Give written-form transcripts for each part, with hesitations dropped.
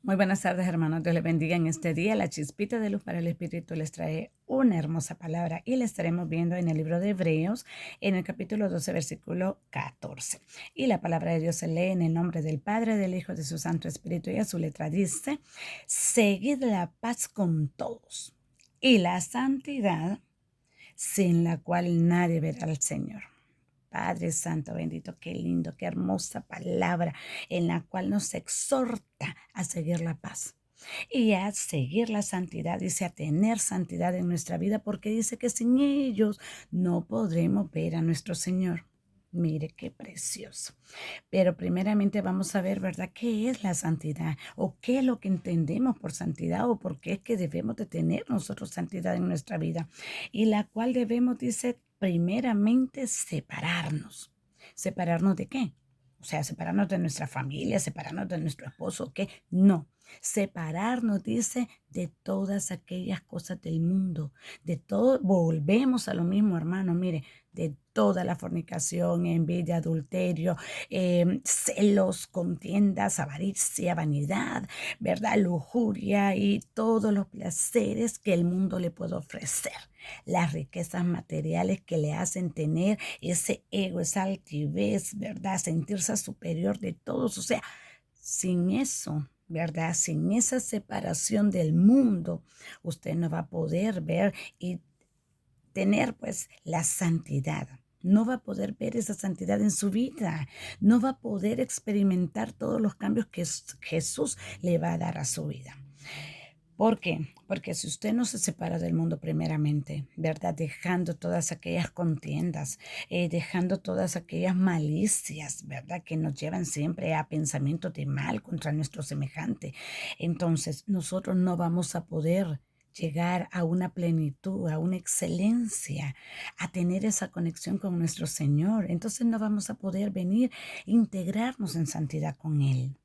Muy buenas tardes, hermanos. Dios les bendiga en este día. La chispita de luz para el Espíritu les trae una hermosa palabra y la estaremos viendo en el libro de Hebreos, en el capítulo 12, versículo 14. Y la palabra de Dios se lee en el nombre del Padre, del Hijo, de su Santo Espíritu, y a su letra dice: seguid la paz con todos y la santidad, sin la cual nadie verá al Señor. Padre Santo, bendito, qué lindo, qué hermosa palabra en la cual nos exhorta a seguir la paz y a seguir la santidad, dice a tener santidad en nuestra vida, porque dice que sin ellos no podremos ver a nuestro Señor. Mire qué precioso. Pero primeramente vamos a ver, ¿verdad?, qué es la santidad o qué es lo que entendemos por santidad o por qué es que debemos de tener nosotros santidad en nuestra vida. Y la cual debemos, dice, primeramente separarnos. ¿Separarnos de qué? O sea, separarnos de nuestra familia, separarnos de nuestro esposo, ¿qué? No. Separarnos, dice, de todas aquellas cosas del mundo, de todo, volvemos a lo mismo, hermano, mire, de toda la fornicación, envidia, adulterio, celos, contiendas, avaricia, vanidad, ¿verdad? Lujuria y todos los placeres que el mundo le puede ofrecer. Las riquezas materiales que le hacen tener ese ego, esa altivez, ¿verdad? Sentirse superior de todos. O sea, sin eso, ¿verdad? Sin esa separación del mundo, usted no va a poder ver y tener pues la santidad. No va a poder ver esa santidad en su vida. No va a poder experimentar todos los cambios que Jesús le va a dar a su vida. ¿Por qué? Porque si usted no se separa del mundo primeramente, ¿verdad? Dejando todas aquellas contiendas, dejando todas aquellas malicias, ¿verdad? Que nos llevan siempre a pensamientos de mal contra nuestro semejante. Entonces, nosotros no vamos a poder llegar a una plenitud, a una excelencia, a tener esa conexión con nuestro Señor. Entonces no vamos a poder venir, integrarnos en santidad con Él.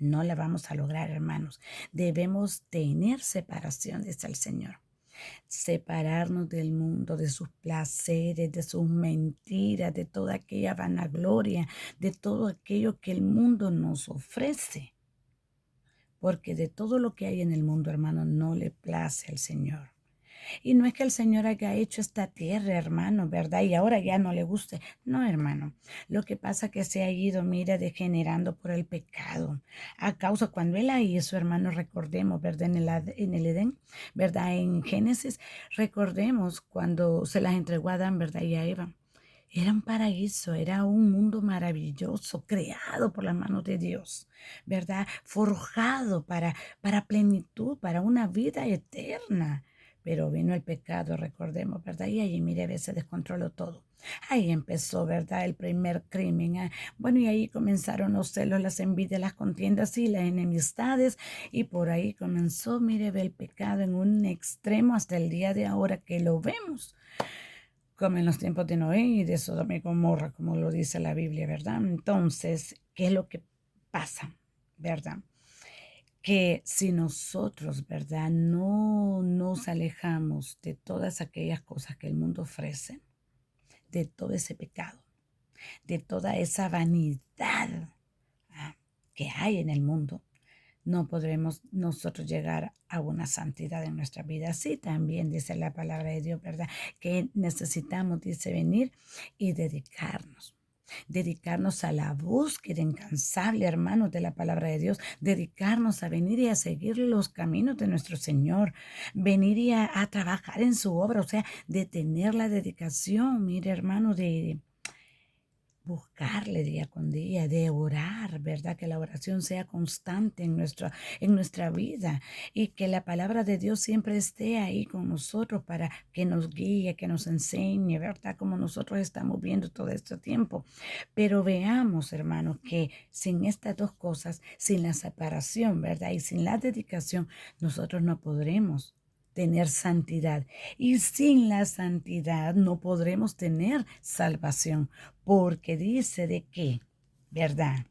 No la vamos a lograr, hermanos. Debemos tener separación, dice el Señor. Separarnos del mundo, de sus placeres, de sus mentiras, de toda aquella vanagloria, de todo aquello que el mundo nos ofrece. Porque de todo lo que hay en el mundo, hermano, no le place al Señor. Y no es que el Señor haya hecho esta tierra, hermano, ¿verdad? Y ahora ya no le guste. No, hermano. Lo que pasa es que se ha ido, mira, degenerando por el pecado. A causa, cuando Él la hizo, hermano, recordemos, ¿verdad? En el Edén, ¿verdad? En Génesis, recordemos cuando se las entregó a Adán, ¿verdad? Y a Eva. Era un paraíso, era un mundo maravilloso, creado por las manos de Dios, ¿verdad? Forjado para plenitud, para una vida eterna. Pero vino el pecado, recordemos, ¿verdad? Y allí, mire, se descontroló todo. Ahí empezó, ¿verdad? El primer crimen. Bueno, y ahí comenzaron los celos, las envidias, las contiendas y las enemistades. Y por ahí comenzó, mire, el pecado en un extremo hasta el día de ahora que lo vemos como en los tiempos de Noé y de Sodoma y Gomorra, como lo dice la Biblia, ¿verdad? Entonces, ¿qué es lo que pasa, verdad? Que si nosotros, ¿verdad?, no nos alejamos de todas aquellas cosas que el mundo ofrece, de todo ese pecado, de toda esa vanidad que hay en el mundo, no podremos nosotros llegar a una santidad en nuestra vida. Sí, también dice la palabra de Dios, ¿verdad? Que necesitamos, dice, venir y dedicarnos a la búsqueda incansable, hermanos, de la palabra de Dios, dedicarnos a venir y a seguir los caminos de nuestro Señor, venir y a trabajar en su obra, o sea, de tener la dedicación, mire, hermano, de buscarle día con día, de orar, ¿verdad? Que la oración sea constante en nuestra vida y que la palabra de Dios siempre esté ahí con nosotros para que nos guíe, que nos enseñe, ¿verdad? Como nosotros estamos viendo todo este tiempo. Pero veamos, hermanos, que sin estas dos cosas, sin la separación, ¿verdad? Y sin la dedicación, nosotros no podremos tener santidad. Y sin la santidad no podremos tener salvación, porque dice de qué, ¿verdad?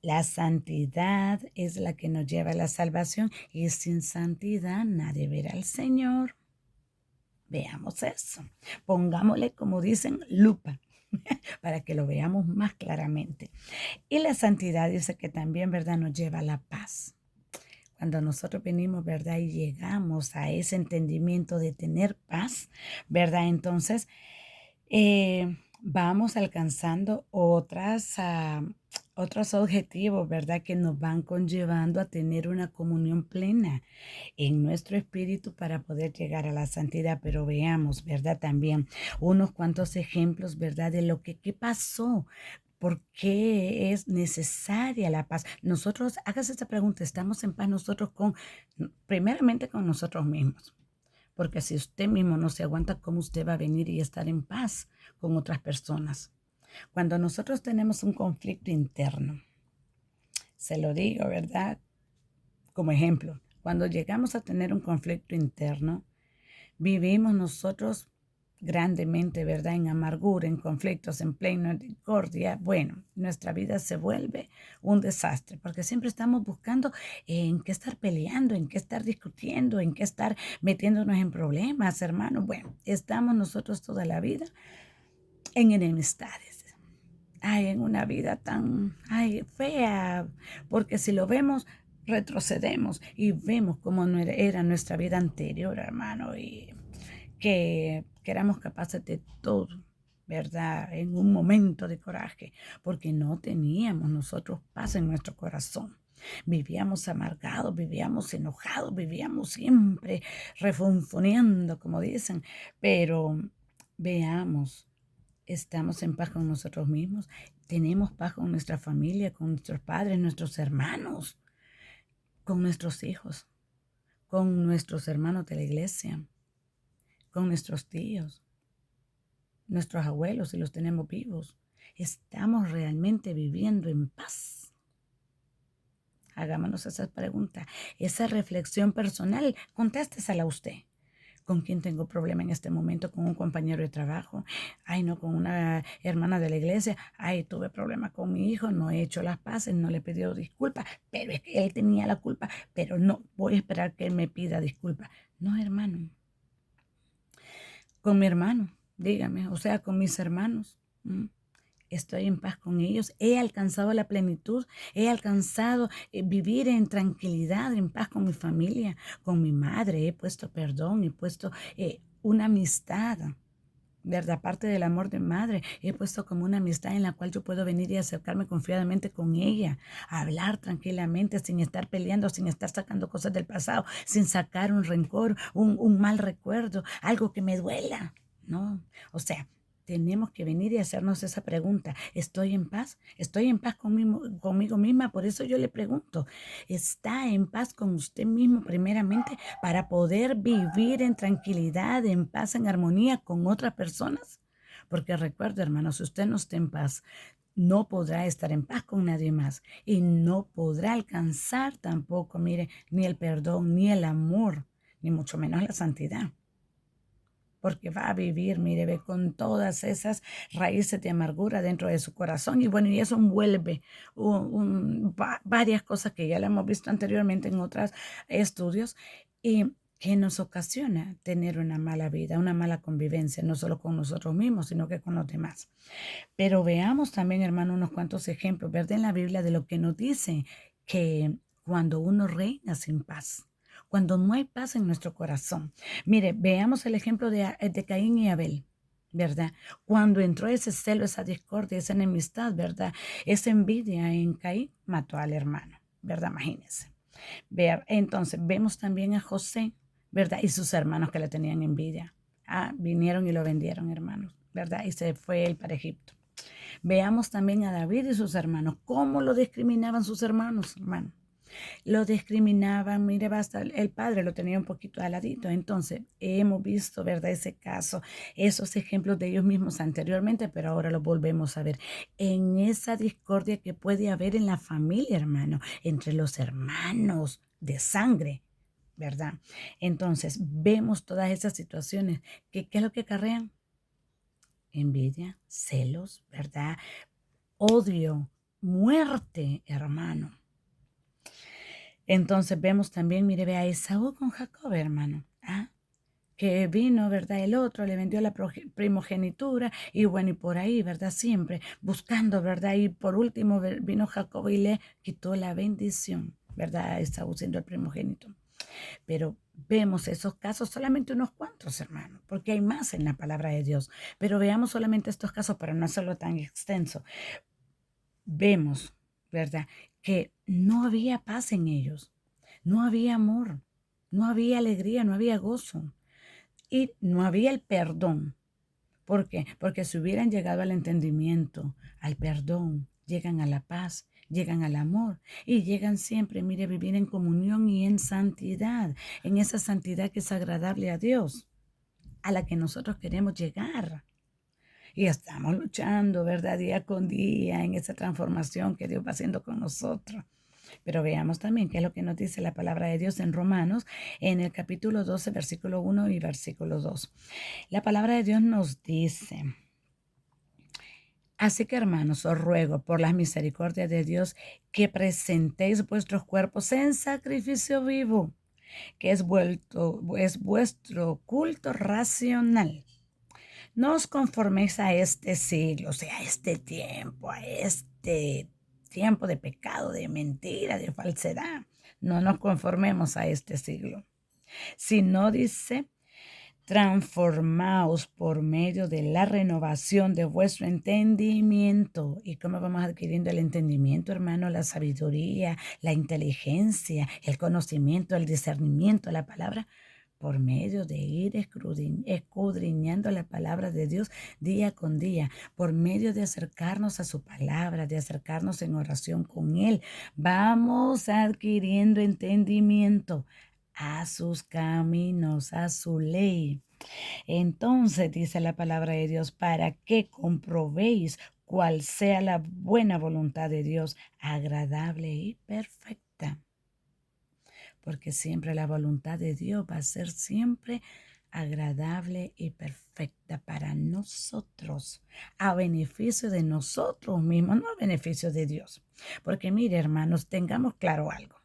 La santidad es la que nos lleva a la salvación y sin santidad nadie verá al Señor. Veamos eso. Pongámosle, como dicen, lupa para que lo veamos más claramente. Y la santidad dice que también, ¿verdad?, nos lleva a la paz. cuando nosotros venimos, ¿verdad? Y llegamos a ese entendimiento de tener paz, ¿verdad? Entonces, vamos alcanzando otros objetivos, ¿verdad? Que nos van conllevando a tener una comunión plena en nuestro espíritu para poder llegar a la santidad. Pero veamos, ¿verdad? También unos cuantos ejemplos, ¿verdad? De lo que qué pasó. ¿Por qué es necesaria la paz? Nosotros, hágase esta pregunta, ¿estamos en paz nosotros primeramente con nosotros mismos? Porque si usted mismo no se aguanta, ¿cómo usted va a venir y estar en paz con otras personas? Cuando nosotros tenemos un conflicto interno, se lo digo, ¿verdad? Como ejemplo, cuando llegamos a tener un conflicto interno, vivimos nosotros grandemente, ¿verdad? En amargura, en conflictos, en plena discordia. Bueno, nuestra vida se vuelve un desastre porque siempre estamos buscando en qué estar peleando, en qué estar discutiendo, en qué estar metiéndonos en problemas, hermano. Bueno, estamos nosotros toda la vida en enemistades. Ay, en una vida tan, fea, porque si lo vemos, retrocedemos y vemos cómo no era nuestra vida anterior, hermano, y que éramos capaces de todo, ¿verdad? En un momento de coraje, porque no teníamos nosotros paz en nuestro corazón. Vivíamos amargados, vivíamos enojados, vivíamos siempre refunfuneando, como dicen, pero veamos. Estamos en paz con nosotros mismos, tenemos paz con nuestra familia, con nuestros padres, nuestros hermanos, con nuestros hijos, con nuestros hermanos de la iglesia, con nuestros tíos, nuestros abuelos, si los tenemos vivos. ¿Estamos realmente viviendo en paz? Hagámonos esa pregunta, esa reflexión personal, contéstesela usted. ¿Con quién tengo problema en este momento? ¿Con un compañero de trabajo? Ay, no, con una hermana de la iglesia. Ay, tuve problema con mi hijo, no he hecho las paces, no le he pedido disculpas, pero es que él tenía la culpa, pero no voy a esperar que él me pida disculpas. No, hermano. Con mi hermano, dígame, o sea, con mis hermanos. Estoy en paz con ellos, he alcanzado la plenitud, he alcanzado vivir en tranquilidad, en paz con mi familia, con mi madre, he puesto perdón, he puesto una amistad, ¿verdad? Aparte del amor de madre, he puesto como una amistad en la cual yo puedo venir y acercarme confiadamente con ella, a hablar tranquilamente, sin estar peleando, sin estar sacando cosas del pasado, sin sacar un rencor, un mal recuerdo, algo que me duela. No, o sea, tenemos que venir y hacernos esa pregunta. ¿Estoy en paz? ¿Estoy en paz conmigo misma? Por eso yo le pregunto, ¿está en paz con usted mismo primeramente para poder vivir en tranquilidad, en paz, en armonía con otras personas? Porque recuerde, hermano, si usted no está en paz, no podrá estar en paz con nadie más y no podrá alcanzar tampoco, mire, ni el perdón, ni el amor, ni mucho menos la santidad. Porque va a vivir, mire, ve con todas esas raíces de amargura dentro de su corazón. Y bueno, y eso envuelve varias cosas que ya le hemos visto anteriormente en otros estudios y que nos ocasiona tener una mala vida, una mala convivencia, no solo con nosotros mismos, sino que con los demás. Pero veamos también, hermano, unos cuantos ejemplos, ¿verdad? En la Biblia de lo que nos dice que cuando uno reina sin paz, cuando no hay paz en nuestro corazón. Mire, veamos el ejemplo de Caín y Abel, ¿verdad? Cuando entró ese celo, esa discordia, esa enemistad, ¿verdad? Esa envidia en Caín, mató al hermano, ¿verdad? Imagínense. Entonces, vemos también a José, ¿verdad? Y sus hermanos que le tenían envidia. Vinieron y lo vendieron, hermanos, ¿verdad? Y se fue él para Egipto. Veamos también a David y sus hermanos, cómo lo discriminaban sus hermanos, hermano. Lo discriminaban, mire, basta, el padre lo tenía un poquito aladito. Entonces, hemos visto, ¿verdad? Ese caso, esos ejemplos de ellos mismos anteriormente, pero ahora lo volvemos a ver en esa discordia que puede haber en la familia, hermano, entre los hermanos de sangre, ¿verdad? Entonces, vemos todas esas situaciones. ¿Qué es lo que acarrean? Envidia, celos, ¿verdad? Odio, muerte, hermano. Entonces vemos también, mire, ve a Esaú con Jacob, hermano. Que vino, ¿verdad? El otro le vendió la primogenitura y bueno, y por ahí, ¿verdad? Siempre buscando, ¿verdad? Y por último vino Jacob y le quitó la bendición. ¿verdad? Esaú siendo el primogénito. Pero vemos esos casos, solamente unos cuantos, hermanos, porque hay más en la palabra de Dios. Pero veamos solamente estos casos para no hacerlo tan extenso. Vemos, ¿verdad?, que no había paz en ellos, no había amor, no había alegría, no había gozo y no había el perdón. ¿Por qué? Porque si hubieran llegado al entendimiento, al perdón, llegan a la paz, llegan al amor y llegan siempre, mire, a vivir en comunión y en santidad, en esa santidad que es agradable a Dios, a la que nosotros queremos llegar. Y estamos luchando, ¿verdad? Día con día en esa transformación que Dios va haciendo con nosotros. Pero veamos también qué es lo que nos dice la palabra de Dios en Romanos, en el capítulo 12, versículo 1 y versículo 2. La palabra de Dios nos dice: así que, hermanos, os ruego por las misericordias de Dios que presentéis vuestros cuerpos en sacrificio vivo, que es vuestro culto racional. No os conforméis a este siglo, o sea, a este tiempo de pecado, de mentira, de falsedad. No nos conformemos a este siglo, sino dice: transformaos por medio de la renovación de vuestro entendimiento. ¿Y cómo vamos adquiriendo el entendimiento, hermano? La sabiduría, la inteligencia, el conocimiento, el discernimiento, la palabra, por medio de ir escudriñando la palabra de Dios día con día, por medio de acercarnos a su palabra, de acercarnos en oración con Él. Vamos adquiriendo entendimiento a sus caminos, a su ley. Entonces dice la palabra de Dios, para que comprobéis cuál sea la buena voluntad de Dios, agradable y perfecta. Porque siempre la voluntad de Dios va a ser siempre agradable y perfecta para nosotros, a beneficio de nosotros mismos, no a beneficio de Dios. Porque mire, hermanos, tengamos claro algo.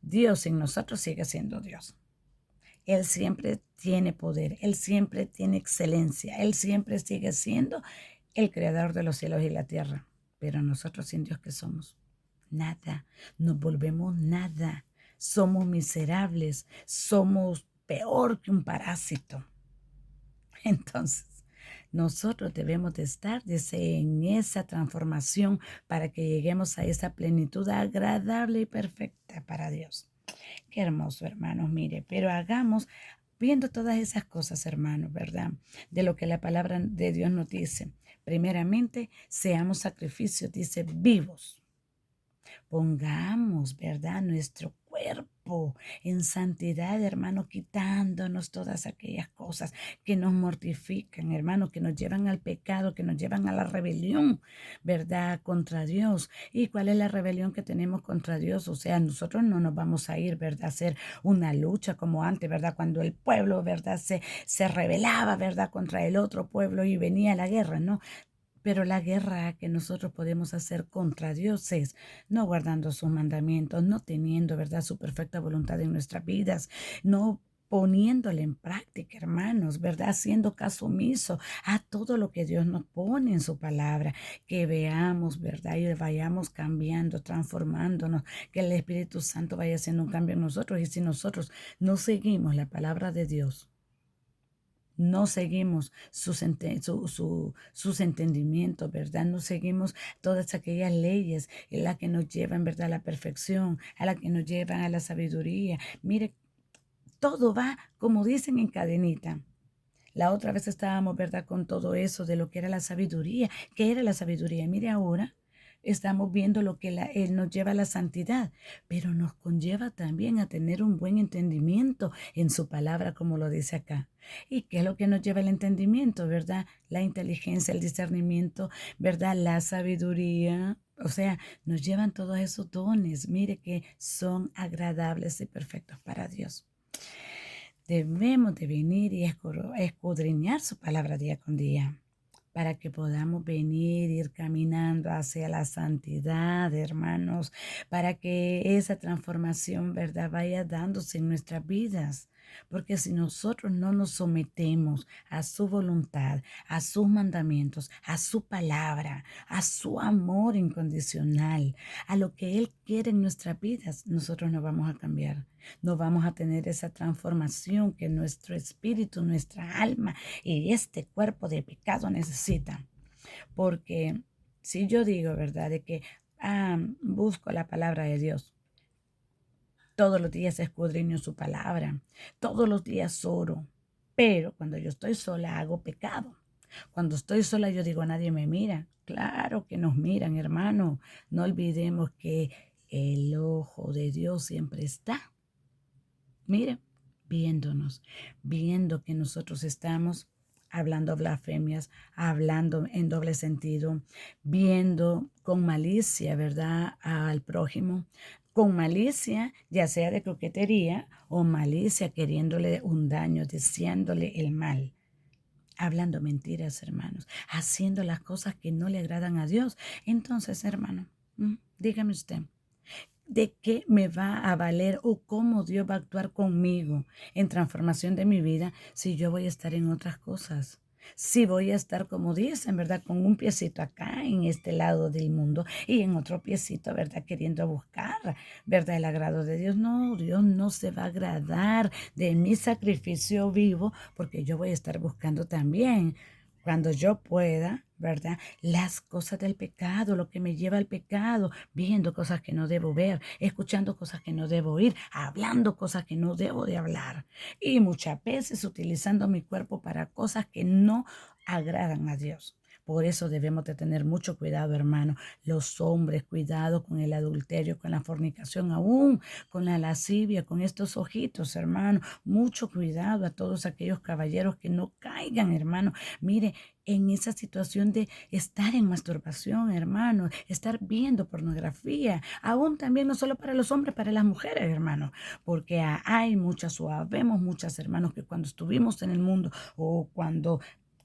Dios en nosotros sigue siendo Dios. Él siempre tiene poder, Él siempre tiene excelencia, Él siempre sigue siendo el creador de los cielos y la tierra. Pero nosotros sin Dios, ¿qué somos? Nada, nos volvemos nada. Somos miserables, somos peor que un parásito. Entonces, nosotros debemos de estar en esa transformación para que lleguemos a esa plenitud agradable y perfecta para Dios. Qué hermoso, hermanos, mire, pero hagamos, viendo todas esas cosas, hermanos, ¿verdad? De lo que la palabra de Dios nos dice. Primeramente, seamos sacrificios, dice, vivos. Pongamos, ¿verdad?, nuestro cuerpo en santidad, hermano, quitándonos todas aquellas cosas que nos mortifican, hermano, que nos llevan al pecado, que nos llevan a la rebelión, ¿verdad?, contra Dios. ¿Y cuál es la rebelión que tenemos contra Dios? O sea, nosotros no nos vamos a ir, ¿verdad?, a hacer una lucha como antes, ¿verdad?, cuando el pueblo, ¿verdad?, se rebelaba, ¿verdad?, contra el otro pueblo y venía la guerra, ¿no? Pero la guerra que nosotros podemos hacer contra Dios es no guardando sus mandamientos, no teniendo, ¿verdad?, su perfecta voluntad en nuestras vidas, no poniéndole en práctica, hermanos, ¿verdad?, haciendo caso omiso a todo lo que Dios nos pone en su palabra, que veamos, ¿verdad?, y vayamos cambiando, transformándonos, que el Espíritu Santo vaya haciendo un cambio en nosotros. Y si nosotros no seguimos la palabra de Dios, no seguimos sus entendimientos, ¿verdad? No seguimos todas aquellas leyes en las que nos llevan, ¿verdad?, a la perfección, a las que nos llevan a la sabiduría. Mire, todo va, como dicen, en cadenita. La otra vez estábamos, ¿verdad?, con todo eso de lo que era la sabiduría. ¿Qué era la sabiduría? Mire, ahora estamos viendo lo que Él nos lleva a la santidad, pero nos conlleva también a tener un buen entendimiento en su palabra, como lo dice acá. ¿Y qué es lo que nos lleva al entendimiento, verdad? La inteligencia, el discernimiento, ¿verdad? La sabiduría. O sea, nos llevan todos esos dones, mire, que son agradables y perfectos para Dios. Debemos de venir y escudriñar su palabra día con día, para que podamos venir, ir caminando hacia la santidad, hermanos, para que esa transformación, ¿verdad?, vaya dándose en nuestras vidas. Porque si nosotros no nos sometemos a su voluntad, a sus mandamientos, a su palabra, a su amor incondicional, a lo que Él quiere en nuestras vidas, nosotros no vamos a cambiar. No vamos a tener esa transformación que nuestro espíritu, nuestra alma y este cuerpo de pecado necesitan. Porque si yo digo, ¿verdad?, de que busco la palabra de Dios, todos los días escudriño su palabra, todos los días oro, pero cuando yo estoy sola hago pecado. Cuando estoy sola yo digo, nadie me mira. Claro que nos miran, hermano. No olvidemos que el ojo de Dios siempre está, mire, viéndonos, viendo que nosotros estamos hablando blasfemias, hablando en doble sentido, viendo con malicia, ¿verdad?, al prójimo, con malicia, ya sea de coquetería o malicia queriéndole un daño, diciéndole el mal. Hablando mentiras, hermanos, haciendo las cosas que no le agradan a Dios. Entonces, hermano, dígame usted, ¿de qué me va a valer o cómo Dios va a actuar conmigo en transformación de mi vida si yo voy a estar en otras cosas? Si voy a estar, como dicen, ¿verdad?, con un piecito acá en este lado del mundo y en otro piecito, ¿verdad?, queriendo buscar, ¿verdad?, el agrado de Dios. No, Dios no se va a agradar de mi sacrificio vivo porque yo voy a estar buscando también, cuando yo pueda, ¿verdad?, las cosas del pecado, lo que me lleva al pecado, viendo cosas que no debo ver, escuchando cosas que no debo oír, hablando cosas que no debo de hablar. Y muchas veces utilizando mi cuerpo para cosas que no agradan a Dios. Por eso debemos de tener mucho cuidado, hermano. Los hombres, cuidado con el adulterio, con la fornicación, aún con la lascivia, con estos ojitos, hermano. Mucho cuidado a todos aquellos caballeros que no caigan, hermano. Mire, en esa situación de estar en masturbación, hermano, estar viendo pornografía, aún también no solo para los hombres, para las mujeres, hermano, porque hay muchas o habemos muchas, hermanos, que cuando estuvimos en el mundo o cuando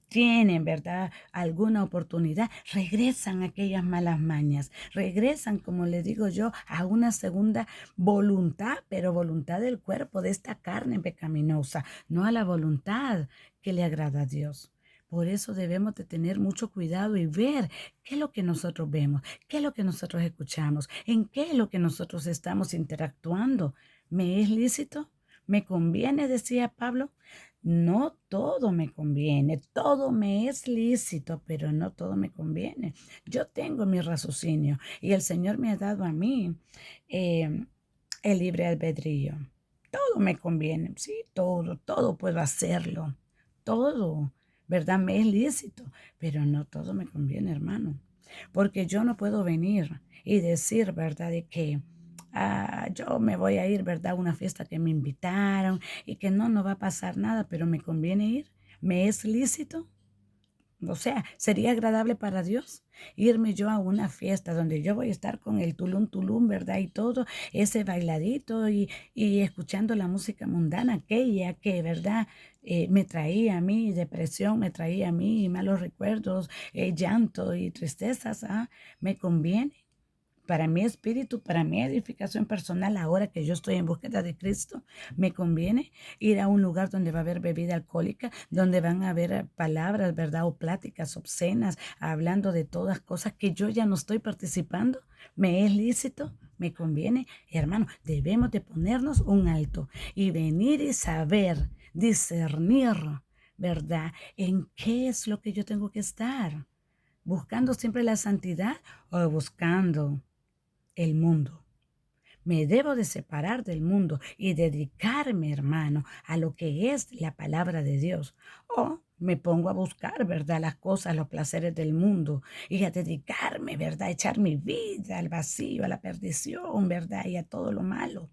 tienen, ¿verdad?, alguna oportunidad, regresan a aquellas malas mañas, regresan, como le digo yo, a una segunda voluntad, pero voluntad del cuerpo, de esta carne pecaminosa, no a la voluntad que le agrada a Dios. Por eso debemos de tener mucho cuidado y ver qué es lo que nosotros vemos, qué es lo que nosotros escuchamos, en qué es lo que nosotros estamos interactuando. ¿Me es lícito? ¿Me conviene?, decía Pablo. No todo me conviene, todo me es lícito, pero no todo me conviene. Yo tengo mi raciocinio y el Señor me ha dado a mí eh, el libre albedrío. Todo me conviene, sí, todo puedo hacerlo, todo, ¿verdad? Me es lícito, pero no todo me conviene, hermano, porque yo no puedo venir y decir, ¿verdad?, de que yo me voy a ir, ¿verdad?, a una fiesta que me invitaron y que no va a pasar nada, pero me conviene ir, me es lícito. O sea, sería agradable para Dios irme yo a una fiesta donde yo voy a estar con el tulum tulum, ¿verdad? Y todo ese bailadito y escuchando la música mundana, aquella que, ¿verdad?, me traía a mí depresión, me traía a mí malos recuerdos, llanto y tristezas. ¿Me conviene? Para mi espíritu, para mi edificación personal, ahora que yo estoy en búsqueda de Cristo, me conviene ir a un lugar donde va a haber bebida alcohólica, donde van a haber palabras, ¿verdad?, o pláticas obscenas, hablando de todas cosas que yo ya no estoy participando. ¿Me es lícito? ¿Me conviene? Hermano, debemos de ponernos un alto y venir y saber, discernir, ¿verdad?, en qué es lo que yo tengo que estar. ¿Buscando siempre la santidad o buscando el mundo? Me debo de separar del mundo y dedicarme, hermano, a lo que es la palabra de Dios. O me pongo a buscar, ¿verdad?, las cosas, los placeres del mundo y a dedicarme, ¿verdad?, a echar mi vida al vacío, a la perdición, ¿verdad?, y a todo lo malo.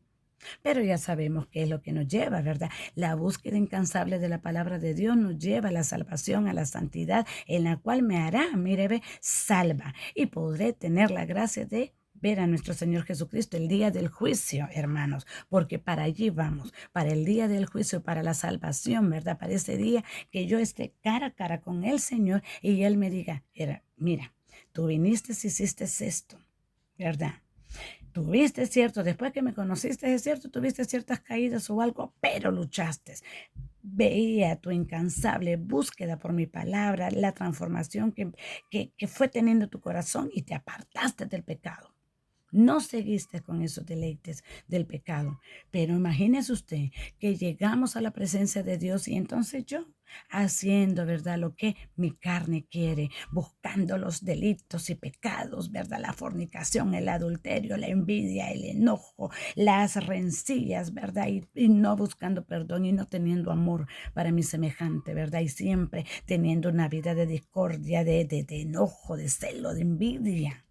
Pero ya sabemos qué es lo que nos lleva, ¿verdad? La búsqueda incansable de la palabra de Dios nos lleva a la salvación, a la santidad, en la cual me hará, mire, ve, salva. Y podré tener la gracia de ver a nuestro Señor Jesucristo el día del juicio, hermanos, porque para allí vamos, para el día del juicio, para la salvación, ¿verdad? Para ese día que yo esté cara a cara con el Señor y Él me diga, mira, tú viniste y hiciste esto, ¿verdad? Tuviste cierto, después que me conociste, es cierto, tuviste ciertas caídas o algo, pero luchaste. Veía tu incansable búsqueda por mi palabra, la transformación que fue teniendo tu corazón y te apartaste del pecado. No seguiste con esos deleites del pecado. Pero imagínese usted que llegamos a la presencia de Dios y entonces yo haciendo, ¿verdad? Lo que mi carne quiere, buscando los delitos y pecados, ¿verdad? La fornicación, el adulterio, la envidia, el enojo, las rencillas, ¿verdad? Y no buscando perdón y no teniendo amor para mi semejante, ¿verdad? Y siempre teniendo una vida de discordia, de enojo, de celo, de envidia.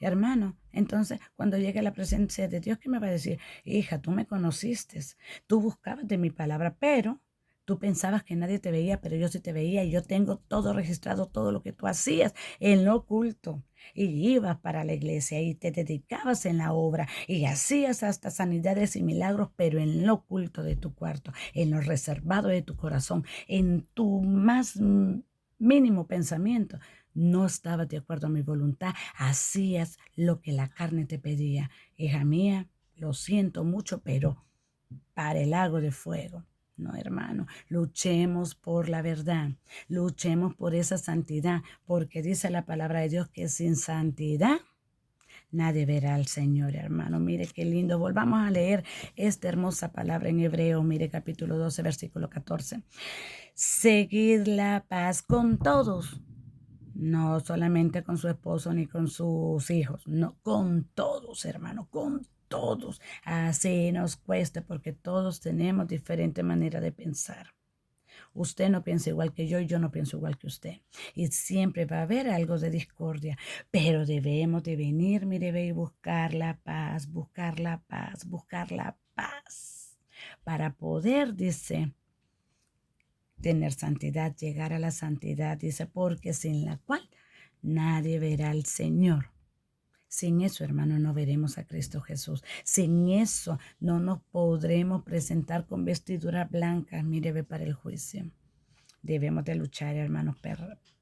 Hermano, entonces cuando llegue a la presencia de Dios, ¿qué me va a decir? Hija, tú me conociste, tú buscabas de mi palabra, pero tú pensabas que nadie te veía, pero yo sí te veía y yo tengo todo registrado, todo lo que tú hacías en lo oculto. Y ibas para la iglesia y te dedicabas en la obra y hacías hasta sanidades y milagros, pero en lo oculto de tu cuarto, en lo reservado de tu corazón, en tu más mínimo pensamiento no estabas de acuerdo a mi voluntad, hacías lo que la carne te pedía. Hija mía, lo siento mucho, pero para el lago de fuego. No, hermano, luchemos por la verdad, luchemos por esa santidad, porque dice la palabra de Dios que sin santidad nadie verá al Señor, hermano. Mire qué lindo. Volvamos a leer esta hermosa palabra en Hebreo, mire capítulo 12, versículo 14. Seguid la paz con todos, no solamente con su esposo ni con sus hijos, no, con todos, hermano, con todos. Así nos cuesta porque todos tenemos diferente manera de pensar. Usted no piensa igual que yo y yo no pienso igual que usted. Y siempre va a haber algo de discordia, pero debemos de venir, mire, ve y buscar la paz, buscar la paz, buscar la paz. Para poder, dice, tener santidad, llegar a la santidad, dice, porque sin la cual nadie verá al Señor. Sin eso, hermano, no veremos a Cristo Jesús. Sin eso, no nos podremos presentar con vestiduras blancas, mire, ve para el juicio. Debemos de luchar, hermanos,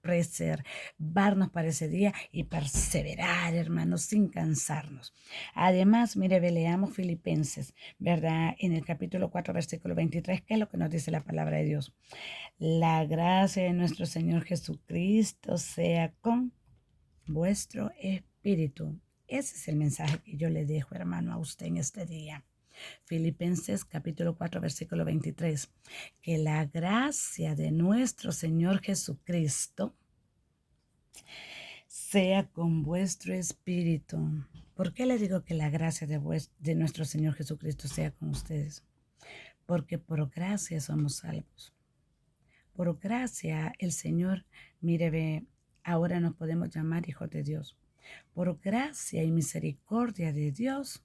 preservarnos para ese día y perseverar, hermanos, sin cansarnos. Además, mire, leamos Filipenses, ¿verdad? En el capítulo 4, versículo 23, ¿qué es lo que nos dice la palabra de Dios? La gracia de nuestro Señor Jesucristo sea con vuestro espíritu. Ese es el mensaje que yo le dejo, hermano, a usted en este día. Filipenses capítulo 4, versículo 23. Que la gracia de nuestro Señor Jesucristo sea con vuestro espíritu. ¿Por qué le digo que la gracia de nuestro Señor Jesucristo sea con ustedes? Porque por gracia somos salvos. Por gracia el Señor, mire, ve, ahora nos podemos llamar hijos de Dios. Por gracia y misericordia de Dios,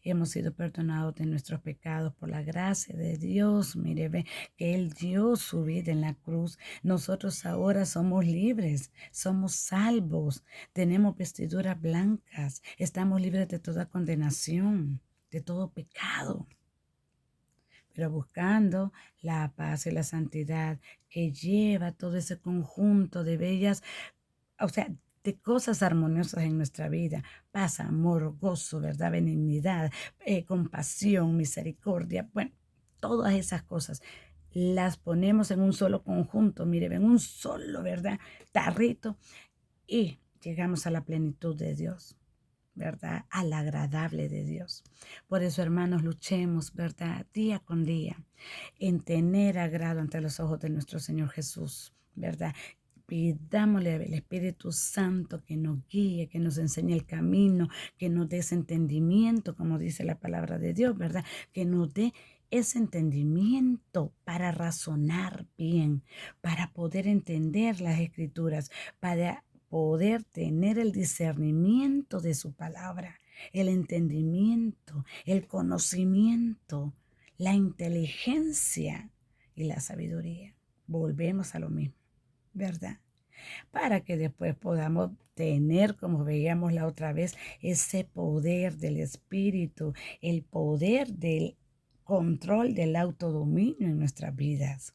hemos sido perdonados de nuestros pecados por la gracia de Dios. Mire, ve que Él dio su vida en la cruz. Nosotros ahora somos libres, somos salvos, tenemos vestiduras blancas, estamos libres de toda condenación, de todo pecado. Pero buscando la paz y la santidad que lleva todo ese conjunto de bellas, o sea, de cosas armoniosas en nuestra vida. Paz, amor, gozo, verdad, benignidad, compasión, misericordia. Bueno, todas esas cosas las ponemos en un solo conjunto, mire, en un solo, ¿verdad? Tarrito y llegamos a la plenitud de Dios, ¿verdad? Al agradable de Dios. Por eso, hermanos, luchemos, ¿verdad? Día con día en tener agrado ante los ojos de nuestro Señor Jesús, ¿verdad? Pidámosle al Espíritu Santo que nos guíe, que nos enseñe el camino, que nos dé ese entendimiento, como dice la palabra de Dios, ¿verdad? Que nos dé ese entendimiento para razonar bien, para poder entender las escrituras, para poder tener el discernimiento de su palabra, el entendimiento, el conocimiento, la inteligencia y la sabiduría. Volvemos a lo mismo, ¿verdad? Para que después podamos tener, como veíamos la otra vez, ese poder del Espíritu, el poder del control del autodominio en nuestras vidas.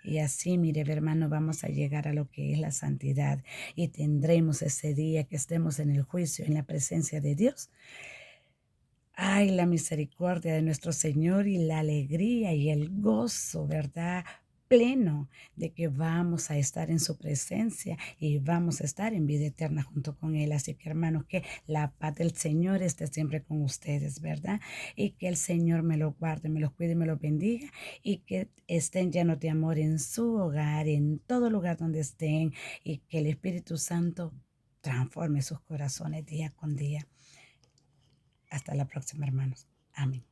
Y así, mire, hermano, vamos a llegar a lo que es la santidad y tendremos ese día que estemos en el juicio, en la presencia de Dios, Ay, la misericordia de nuestro Señor y la alegría y el gozo, ¿verdad? Pleno de que vamos a estar en su presencia y vamos a estar en vida eterna junto con Él. Así que hermanos, que la paz del Señor esté siempre con ustedes, ¿verdad? Y que el Señor me los guarde, me los cuide y me los bendiga y que estén llenos de amor en su hogar, en todo lugar donde estén y que el Espíritu Santo transforme sus corazones día con día. Hasta la próxima, hermanos. Amén.